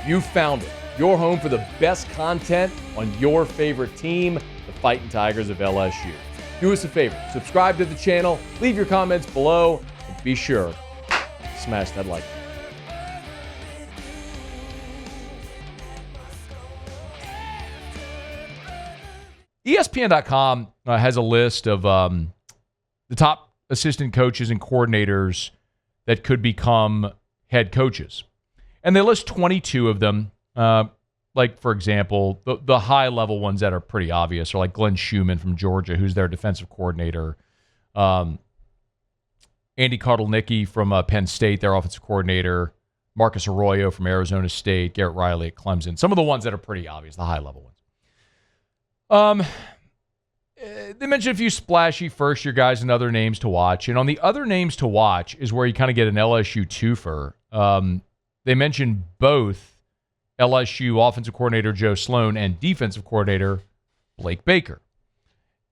You found it. Your home for the best content on your favorite team, the Fighting Tigers of LSU. Do us a favor, subscribe to the channel, leave your comments below, and be sure to smash that like button. ESPN.com has a list of the top assistant coaches and coordinators that could become head coaches. And they list 22 of them. Like, for example, the high-level ones that are pretty obvious are like Glenn Schumann from Georgia, who's their defensive coordinator. Andy Kotelnicki from Penn State, their offensive coordinator. Marcus Arroyo from Arizona State. Garrett Riley at Clemson. Some of the ones that are pretty obvious, the high-level ones. They mentioned a few splashy first-year guys and other names to watch. And on the other names to watch is where you kind of get an LSU twofer. They mentioned both LSU offensive coordinator Joe Sloan and defensive coordinator Blake Baker,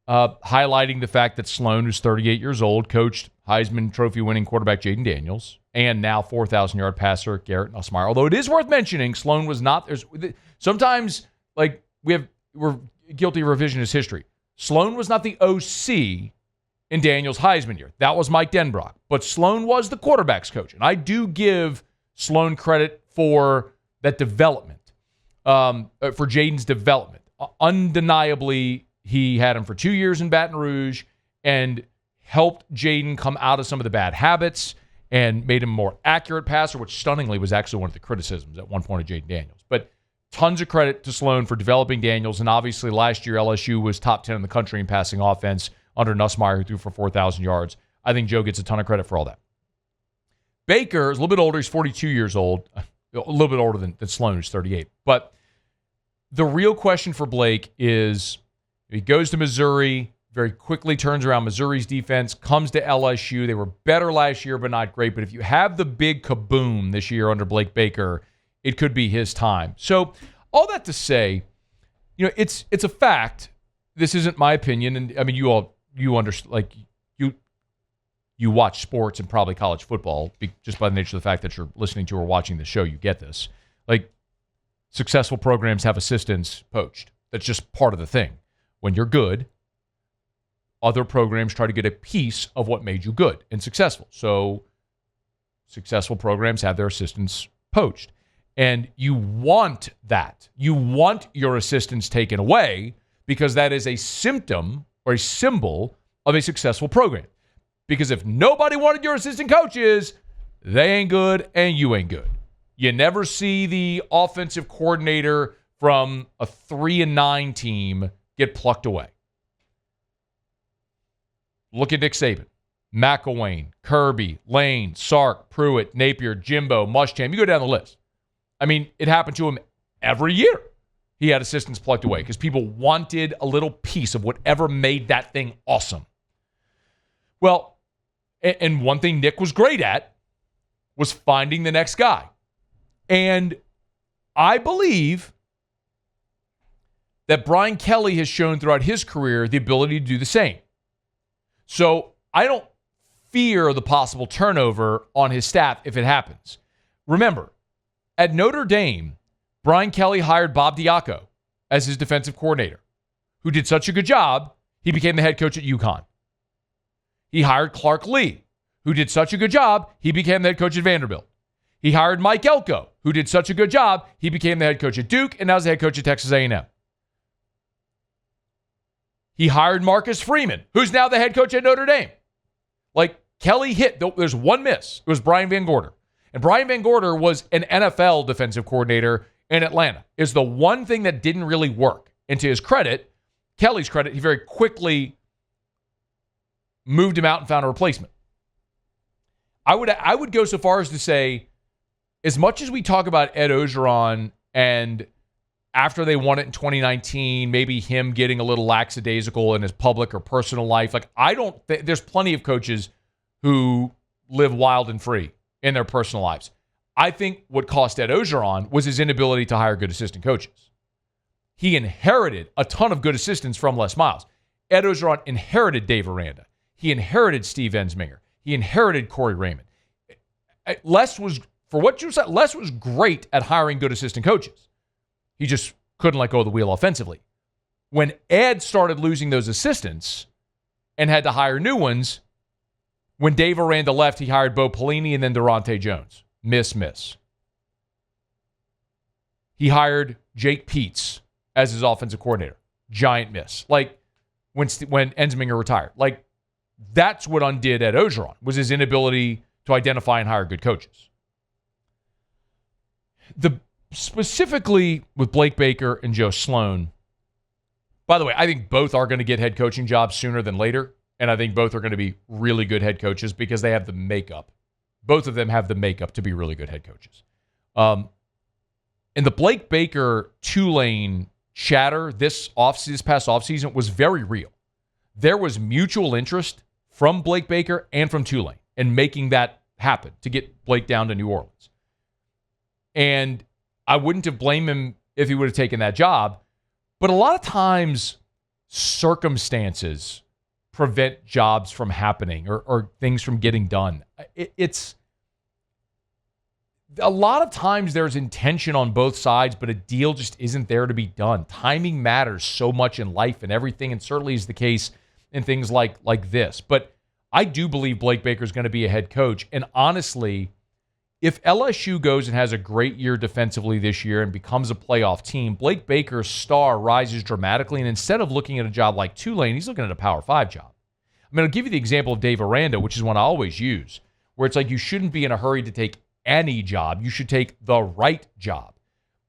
highlighting the fact that Sloan, who's 38 years old, coached Heisman Trophy-winning quarterback Jaden Daniels and now 4,000-yard passer Garrett Nussmeier. Although it is worth mentioning, Sloan was not. Sometimes, like, we're guilty of revisionist history. Sloan was not the OC in Daniels' Heisman year. That was Mike Denbrock. But Sloan was the quarterback's coach. And I do give Sloan credit for that development, for Jaden's development. Undeniably, he had him for 2 years in Baton Rouge and helped Jaden come out of some of the bad habits and made him a more accurate passer, which stunningly was actually one of the criticisms at one point of Jaden Daniels. But tons of credit to Sloan for developing Daniels, and obviously last year LSU was top 10 in the country in passing offense under Nussmeier, who threw for 4,000 yards. I think Joe gets a ton of credit for all that. Baker is a little bit older. He's 42 years old, a little bit older than Sloan, who's 38. But the real question for Blake is, he goes to Missouri, very quickly turns around Missouri's defense, comes to LSU. They were better last year, but not great. But if you have the big kaboom this year under Blake Baker, it could be his time. So all that to say, it's a fact. This isn't my opinion, and I mean you understand, like you watch sports and probably college football just by the nature of the fact that you're listening to or watching the show. You get this. Like, successful programs have assistants poached. That's just part of the thing. When you're good, other programs try to get a piece of what made you good and successful. So successful programs have their assistants poached. And you want that. You want your assistants taken away because that is a symptom or a symbol of a successful program. Because if nobody wanted your assistant coaches, they ain't good and you ain't good. You never see the offensive coordinator from a 3-9 team get plucked away. Look at Nick Saban, McElwain, Kirby, Lane, Sark, Pruitt, Napier, Jimbo, Muschamp. You go down the list. I mean, it happened to him every year. He had assistants plucked away because people wanted a little piece of whatever made that thing awesome. Well, and one thing Nick was great at was finding the next guy. And I believe that Brian Kelly has shown throughout his career the ability to do the same. So I don't fear the possible turnover on his staff if it happens. Remember, at Notre Dame, Brian Kelly hired Bob Diaco as his defensive coordinator, who did such a good job, he became the head coach at UConn. He hired Clark Lee, who did such a good job, he became the head coach at Vanderbilt. He hired Mike Elko, who did such a good job, he became the head coach at Duke, and now he's the head coach at Texas A&M. He hired Marcus Freeman, who's now the head coach at Notre Dame. Like, Kelly hit, there's one miss. It was Brian Van Gorder. And Brian Van Gorder was an NFL defensive coordinator in Atlanta. It's the one thing that didn't really work. And to his credit, Kelly's credit, he very quickly moved him out and found a replacement. I would go so far as to say, as much as we talk about Ed Ogeron and after they won it in 2019, maybe him getting a little lackadaisical in his public or personal life, like, I don't think there's plenty of coaches who live wild and free in their personal lives. I think what cost Ed Ogeron was his inability to hire good assistant coaches. He inherited a ton of good assistants from Les Miles. Ed Ogeron inherited Dave Aranda. He inherited Steve Ensminger. He inherited Corey Raymond. Les was, For what you said, Les was great at hiring good assistant coaches. He just couldn't let go of the wheel offensively. When Ed started losing those assistants and had to hire new ones, when Dave Aranda left, he hired Bo Pelini and then Durante Jones. Miss. He hired Jake Peetz as his offensive coordinator. Giant miss. Like when Ensminger retired. Like that's what undid Ed Ogeron, was his inability to identify and hire good coaches. Specifically with Blake Baker and Joe Sloan, by the way, I think both are going to get head coaching jobs sooner than later, and I think both are going to be really good head coaches because they have the makeup. Both of them have the makeup to be really good head coaches. And the Blake Baker Tulane chatter this past offseason was very real. There was mutual interest from Blake Baker and from Tulane in making that happen to get Blake down to New Orleans. And I wouldn't have blamed him if he would have taken that job. But a lot of times, circumstances prevent jobs from happening or things from getting done. It's a lot of times there's intention on both sides, but a deal just isn't there to be done. Timing matters so much in life and everything, and certainly is the case in things like this. But I do believe Blake Baker is going to be a head coach. And honestly, if LSU goes and has a great year defensively this year and becomes a playoff team, Blake Baker's star rises dramatically. And instead of looking at a job like Tulane, he's looking at a Power 5 job. I mean, I'll give you the example of Dave Aranda, which is one I always use, where it's like you shouldn't be in a hurry to take any job. You should take the right job.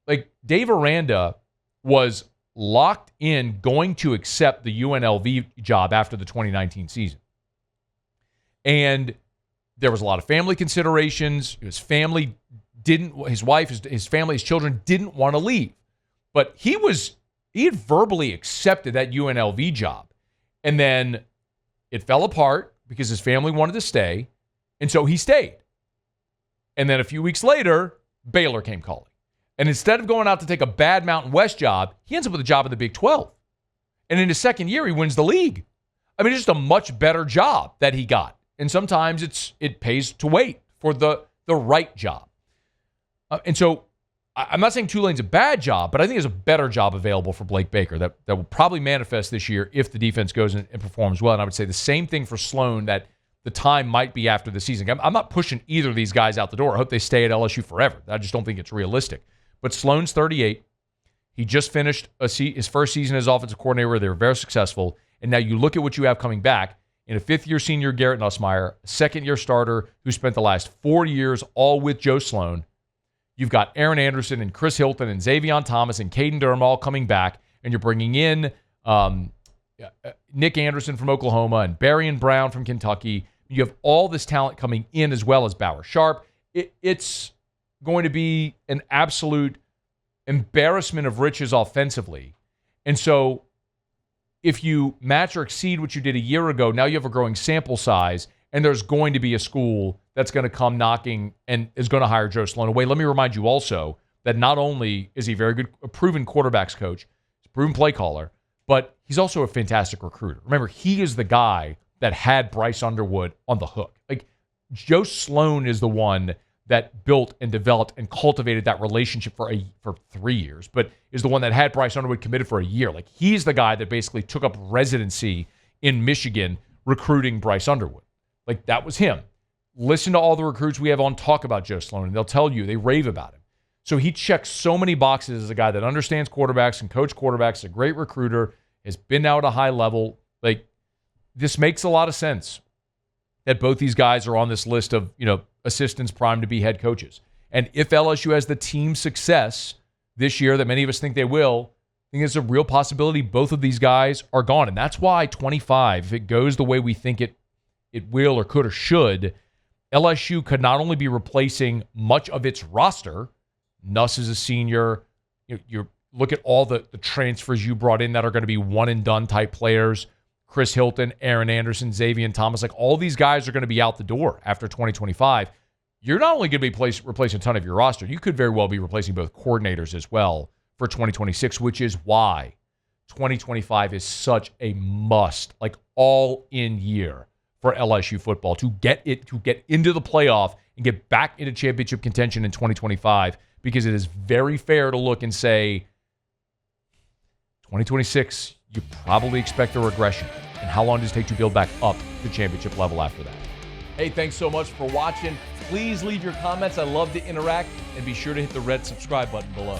Like Dave Aranda was locked in going to accept the UNLV job after the 2019 season. And there was a lot of family considerations. His family his wife, his family, his children didn't want to leave. But he had verbally accepted that UNLV job. And then it fell apart because his family wanted to stay. And so he stayed. And then a few weeks later, Baylor came calling. And instead of going out to take a bad Mountain West job, he ends up with a job in the Big 12. And in his second year, he wins the league. I mean, it's just a much better job that he got. And sometimes it pays to wait for the right job. And so I'm not saying Tulane's a bad job, but I think there's a better job available for Blake Baker that will probably manifest this year if the defense goes and performs well. And I would say the same thing for Sloan, that the time might be after the season. I'm not pushing either of these guys out the door. I hope they stay at LSU forever. I just don't think it's realistic. But Sloan's 38. He just finished his first season as offensive coordinator where they were very successful. And now you look at what you have coming back. In a fifth-year senior, Garrett Nussmeier, a second-year starter who spent the last 4 years all with Joe Sloan. You've got Aaron Anderson and Chris Hilton and Xavier Thomas and Caden Durham all coming back, and you're bringing in Nick Anderson from Oklahoma and Barry Brown from Kentucky. You have all this talent coming in as well as Bauer Sharp. It's going to be an absolute embarrassment of riches offensively. And so if you match or exceed what you did a year ago, now you have a growing sample size, and there's going to be a school that's going to come knocking and is going to hire Joe Sloan away. Let me remind you also that not only is he a proven quarterbacks coach, he's a proven play caller, but he's also a fantastic recruiter. Remember, he is the guy that had Bryce Underwood on the hook. Like, Joe Sloan is the one that built and developed and cultivated that relationship for 3 years, but is the one that had Bryce Underwood committed for a year. Like, he's the guy that basically took up residency in Michigan recruiting Bryce Underwood. Like, that was him. Listen to all the recruits we have on talk about Joe Sloan, and they'll tell you, they rave about him. So he checks so many boxes as a guy that understands quarterbacks and coach quarterbacks, a great recruiter, has been now at a high level. Like, this makes a lot of sense that both these guys are on this list of, assistants primed to be head coaches. And if LSU has the team success this year that many of us think they will, I think there's a real possibility both of these guys are gone. And that's why 25, if it goes the way we think it will or could or should, LSU could not only be replacing much of its roster. Nuss is a senior. You look at all the transfers you brought in that are going to be one-and-done type players. Chris Hilton, Aaron Anderson, Xavier Thomas, like all these guys are going to be out the door after 2025. You're not only going to be replacing a ton of your roster, you could very well be replacing both coordinators as well for 2026, which is why 2025 is such a must, like all-in year for LSU football to get into the playoff and get back into championship contention in 2025, because it is very fair to look and say 2026, you probably expect a regression. And how long does it take to build back up to championship level after that? Hey, thanks so much for watching. Please leave your comments. I love to interact. And be sure to hit the red subscribe button below.